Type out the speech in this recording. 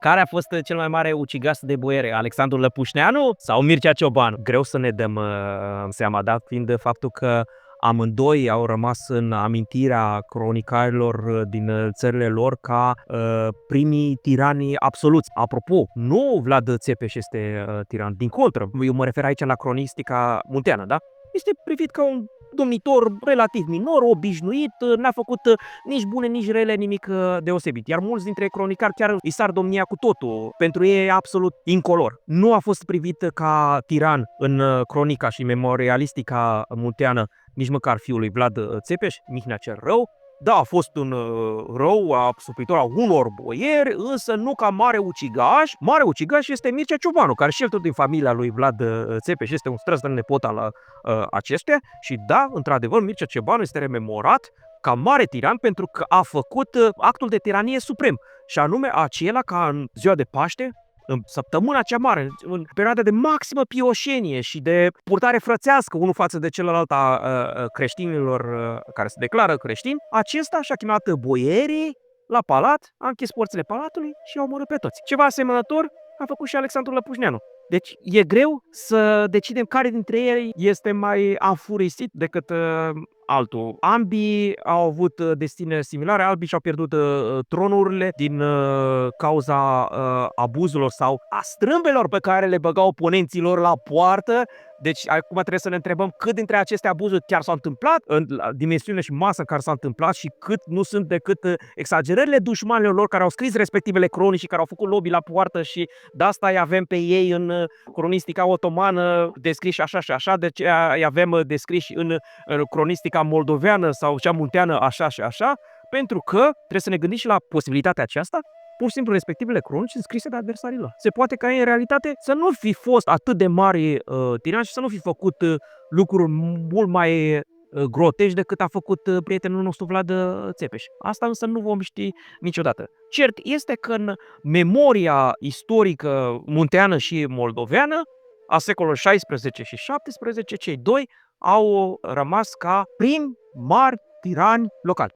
Care a fost cel mai mare ucigaș de boiere? Alexandru Lăpușneanu sau Mircea Ciobanu? Greu să ne dăm seama, dat fiind faptul că amândoi au rămas în amintirea cronicarilor din țările lor ca primii tirani absoluți. Apropo, nu Vlad Țepeș este tiran, din contră. Eu mă refer aici la cronistica munteană, da? Este privit ca un domnitor relativ minor, obișnuit, n-a făcut nici bune, nici rele, nimic deosebit. Iar mulți dintre cronicari chiar îi sar domnia cu totul. Pentru ei e absolut incolor. Nu a fost privit ca tiran în cronica și memorialistica munteană nici măcar fiul lui Vlad Țepeș, Mihnea cel Rău. Da, a fost un rău asupritor a unor boieri, însă nu ca mare ucigaș. Mare ucigaș este Mircea Ciobanu, care și el tot din familia lui Vlad Țepeș este un străzăn nepot al acestuia. Și da, într-adevăr, Mircea Ciobanu este rememorat ca mare tiran pentru că a făcut actul de tiranie suprem, și anume acela ca în ziua de Paște, în săptămâna cea mare, în perioada de maximă pioșenie și de purtare frățească unul față de celălalt a creștinilor care se declară creștini, acesta și-a chemat boierii la palat, a închis porțile palatului și i-a omorât pe toți. Ceva asemănător a făcut și Alexandru Lăpușneanu. Deci e greu să decidem care dintre ei este mai afurisit decât altul. Ambii au avut destine similare, ambii și-au pierdut tronurile din cauza abuzurilor sau a strâmbelor pe care le băgau oponenții lor la poartă. Deci acum trebuie să ne întrebăm cât dintre aceste abuzuri chiar s-au întâmplat, în dimensiunile și masa în care s-au întâmplat, și cât nu sunt decât exagerările dușmanilor lor care au scris respectivele cronici și care au făcut lobby la poartă, și de asta îi avem pe ei în cronistica otomană descriși așa și așa, deci îi avem descriși în cronistica moldoveană sau cea munteană așa și așa, pentru că trebuie să ne gândim și la posibilitatea aceasta. Pur și simplu, respectivele cronici sunt scrise de adversarii lor. Se poate ca ei, în realitate, să nu fi fost atât de mari tirani și să nu fi făcut lucruri mult mai grotești decât a făcut prietenul nostru Vlad Țepeș. Asta însă nu vom ști niciodată. Cert este că în memoria istorică munteană și moldoveană a secolului XVI și XVII, cei doi au rămas ca primi mari tirani locali.